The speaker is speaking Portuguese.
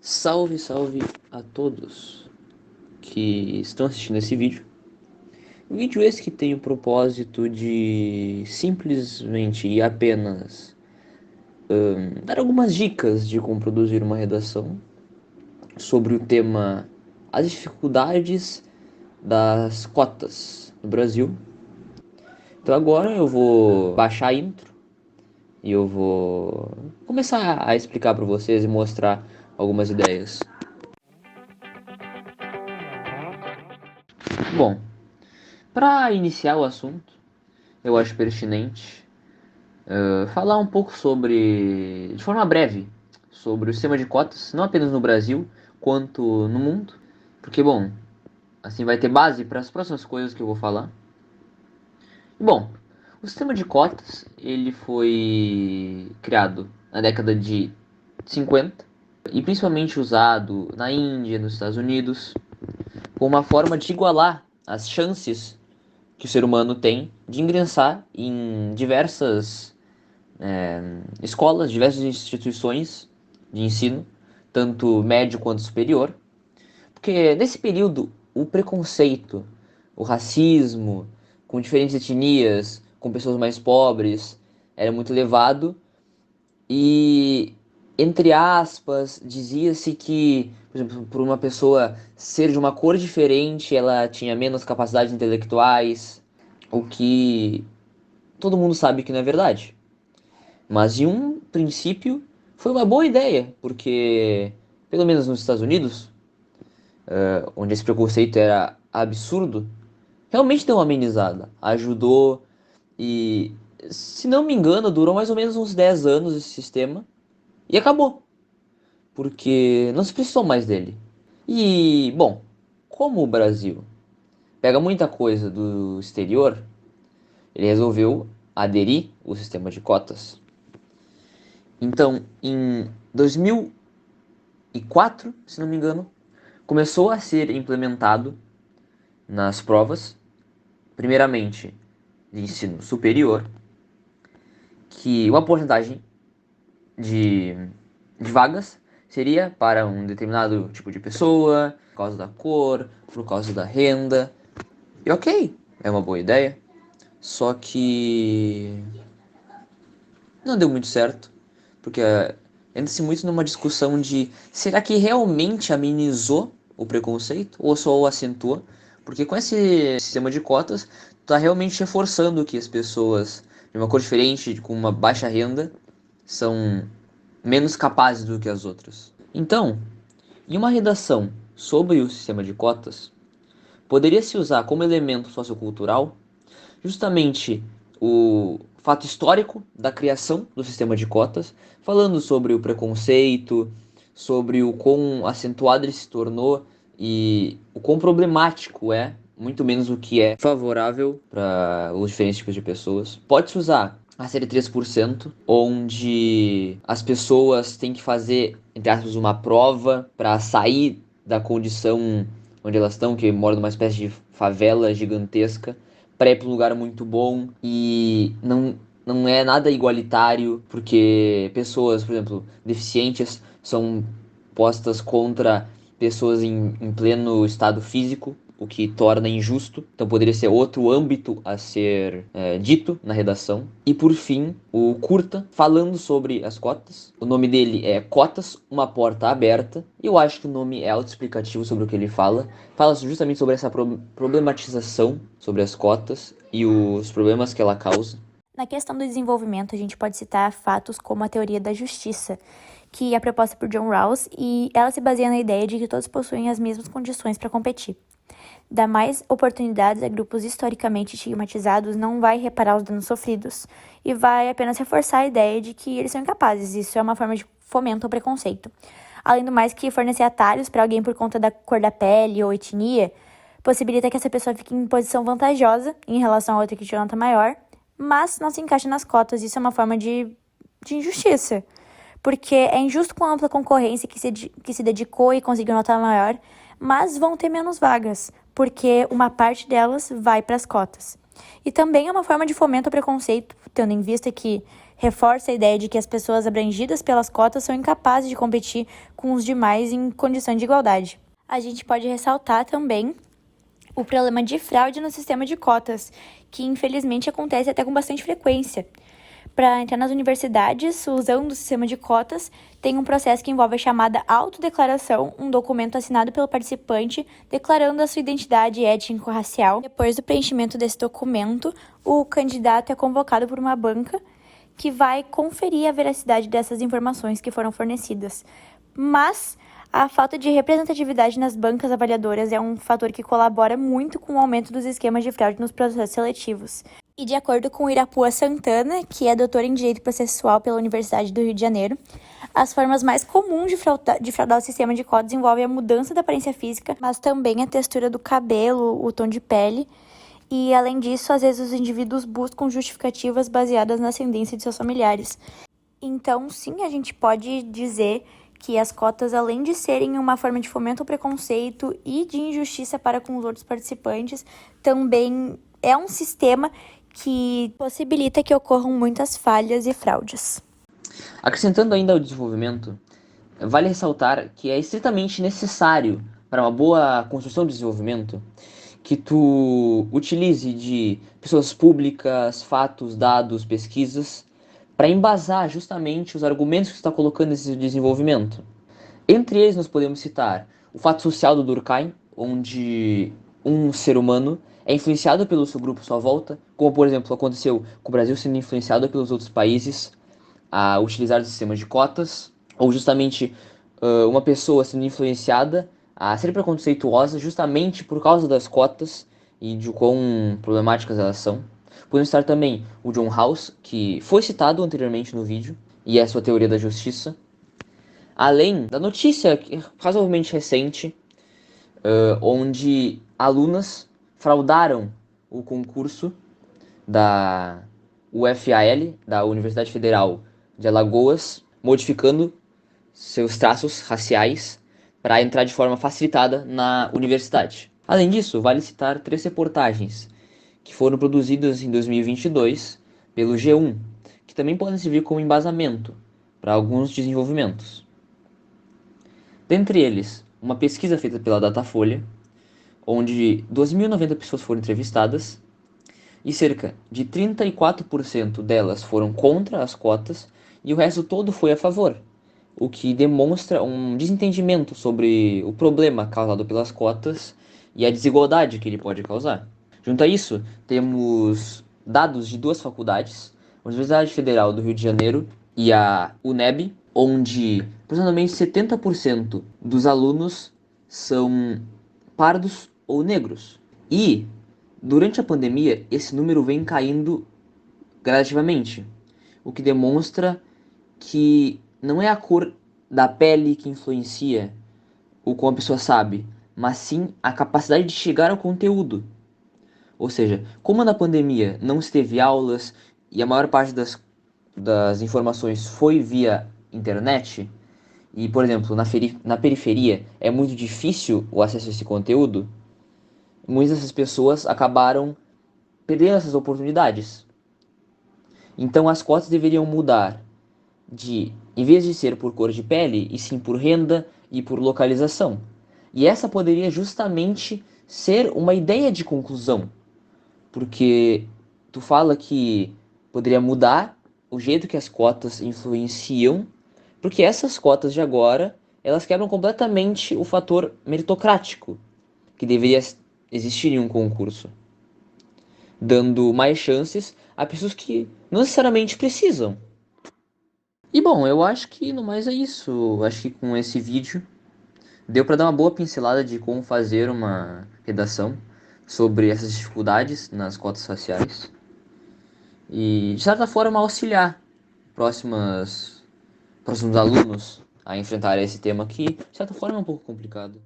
Salve, salve a todos que estão assistindo esse vídeo. Um vídeo esse que tem o propósito de simplesmente e apenas dar algumas dicas de como produzir uma redação sobre o tema as dificuldades das cotas no Brasil. Então agora eu vou baixar a intro e eu vou começar a explicar para vocês e mostrar algumas ideias. Bom, para iniciar o assunto, eu acho pertinente falar um pouco sobre, de forma breve, sobre o sistema de cotas, não apenas no Brasil, quanto no mundo, porque, bom, assim vai ter base para as próximas coisas que eu vou falar. Bom, o sistema de cotas, ele foi criado na década de 50 e principalmente usado na Índia, nos Estados Unidos, como uma forma de igualar as chances que o ser humano tem de ingressar em diversas escolas, diversas instituições de ensino, tanto médio quanto superior, porque nesse período o preconceito, o racismo com diferentes etnias, com pessoas mais pobres, era muito elevado e, entre aspas, dizia-se que, por exemplo, por uma pessoa ser de uma cor diferente, ela tinha menos capacidades intelectuais, o que todo mundo sabe que não é verdade. Mas em um princípio foi uma boa ideia, porque pelo menos nos Estados Unidos, onde esse preconceito era absurdo, realmente deu uma amenizada, ajudou e, se não me engano, durou mais ou menos uns 10 anos esse sistema e acabou, porque não se precisou mais dele. E, bom, como o Brasil pega muita coisa do exterior, ele resolveu aderir ao sistema de cotas. Então, em 2004, se não me engano, começou a ser implementado nas provas, primeiramente de ensino superior, que uma porcentagem de, de vagas seria para um determinado tipo de pessoa, por causa da cor, por causa da renda. E ok, é uma boa ideia. Só que não deu muito certo, porque entra-se muito numa discussão de será que realmente amenizou o preconceito ou só o acentua? Porque com esse sistema de cotas, tá realmente reforçando que as pessoas de uma cor diferente, com uma baixa renda, são menos capazes do que as outras. Então, em uma redação sobre o sistema de cotas, poderia se usar como elemento sociocultural justamente o fato histórico da criação do sistema de cotas, falando sobre o preconceito, sobre o quão acentuado ele se tornou e o quão problemático é, muito menos o que é favorável para os diferentes tipos de pessoas. Pode-se usar a série 3%, onde as pessoas têm que fazer, entre aspas, uma prova para sair da condição onde elas estão, que moram numa espécie de favela gigantesca, para ir para um lugar muito bom e não é nada igualitário, porque pessoas, por exemplo, deficientes são postas contra pessoas em pleno estado físico, o que torna injusto. Então poderia ser outro âmbito a ser dito na redação. E por fim, o curta, falando sobre as cotas. O nome dele é Cotas, uma porta aberta. E eu acho que o nome é autoexplicativo sobre o que ele fala. Fala justamente sobre essa problematização sobre as cotas e os problemas que ela causa. Na questão do desenvolvimento, a gente pode citar fatos como a teoria da justiça, que é proposta por John Rawls, e ela se baseia na ideia de que todos possuem as mesmas condições para competir. Dar mais oportunidades a grupos historicamente estigmatizados não vai reparar os danos sofridos e vai apenas reforçar a ideia de que eles são incapazes. Isso é uma forma de fomento ao preconceito. Além do mais, que fornecer atalhos para alguém por conta da cor da pele ou etnia possibilita que essa pessoa fique em posição vantajosa em relação a outra que tirou nota maior, mas não se encaixa nas cotas. Isso é uma forma de injustiça, porque é injusto com a ampla concorrência que se dedicou e conseguiu nota maior, mas vão ter menos vagas, porque uma parte delas vai para as cotas. E também é uma forma de fomento ao preconceito, tendo em vista que reforça a ideia de que as pessoas abrangidas pelas cotas são incapazes de competir com os demais em condição de igualdade. A gente pode ressaltar também o problema de fraude no sistema de cotas, que infelizmente acontece até com bastante frequência. Para entrar nas universidades, usando o sistema de cotas, tem um processo que envolve a chamada autodeclaração, um documento assinado pelo participante declarando a sua identidade étnico-racial. Depois do preenchimento desse documento, o candidato é convocado por uma banca que vai conferir a veracidade dessas informações que foram fornecidas. Mas a falta de representatividade nas bancas avaliadoras é um fator que colabora muito com o aumento dos esquemas de fraude nos processos seletivos. E de acordo com Irapua Santana, que é doutora em Direito Processual pela Universidade do Rio de Janeiro, as formas mais comuns de fraudar o sistema de cotas envolvem a mudança da aparência física, mas também a textura do cabelo, o tom de pele. E, além disso, às vezes os indivíduos buscam justificativas baseadas na ascendência de seus familiares. Então, sim, a gente pode dizer que as cotas, além de serem uma forma de fomento ao preconceito e de injustiça para com os outros participantes, também é um sistema que possibilita que ocorram muitas falhas e fraudes. Acrescentando ainda ao desenvolvimento, vale ressaltar que é estritamente necessário para uma boa construção de desenvolvimento que tu utilize de pessoas públicas, fatos, dados, pesquisas, para embasar justamente os argumentos que tu está colocando nesse desenvolvimento. Entre eles nós podemos citar o fato social do Durkheim, onde um ser humano é influenciado pelo seu grupo à sua volta, como por exemplo aconteceu com o Brasil sendo influenciado pelos outros países a utilizar sistemas de cotas, ou justamente uma pessoa sendo influenciada a ser preconceituosa justamente por causa das cotas e de quão problemáticas elas são. Podemos citar também o John Rawls, que foi citado anteriormente no vídeo, e é a sua teoria da justiça. Além da notícia razoavelmente recente, onde alunas fraudaram o concurso da UFAL, da Universidade Federal de Alagoas, modificando seus traços raciais para entrar de forma facilitada na universidade. Além disso, vale citar 3 reportagens que foram produzidas em 2022 pelo G1, que também podem servir como embasamento para alguns desenvolvimentos. Dentre eles, uma pesquisa feita pela Datafolha, onde 2.090 pessoas foram entrevistadas e cerca de 34% delas foram contra as cotas e o resto todo foi a favor, o que demonstra um desentendimento sobre o problema causado pelas cotas e a desigualdade que ele pode causar. Junto a isso, temos dados de 2 faculdades, a Universidade Federal do Rio de Janeiro e a UNEB, onde aproximadamente 70% dos alunos são pardos ou negros. E, durante a pandemia, esse número vem caindo gradativamente, o que demonstra que não é a cor da pele que influencia o como a pessoa sabe, mas sim a capacidade de chegar ao conteúdo. Ou seja, como na pandemia não se teve aulas e a maior parte das informações foi via internet, e, por exemplo, na periferia é muito difícil o acesso a esse conteúdo, muitas dessas pessoas acabaram perdendo essas oportunidades. Então as cotas deveriam mudar em vez de ser por cor de pele, e sim por renda e por localização. E essa poderia justamente ser uma ideia de conclusão, porque tu fala que poderia mudar o jeito que as cotas influenciam, porque essas cotas de agora, elas quebram completamente o fator meritocrático que deveria existir em um concurso, dando mais chances a pessoas que não necessariamente precisam. E bom, eu acho que no mais é isso. Acho que com esse vídeo deu para dar uma boa pincelada de como fazer uma redação sobre essas dificuldades nas cotas raciais e, de certa forma, auxiliar próximos alunos a enfrentar esse tema que, de certa forma, é um pouco complicado.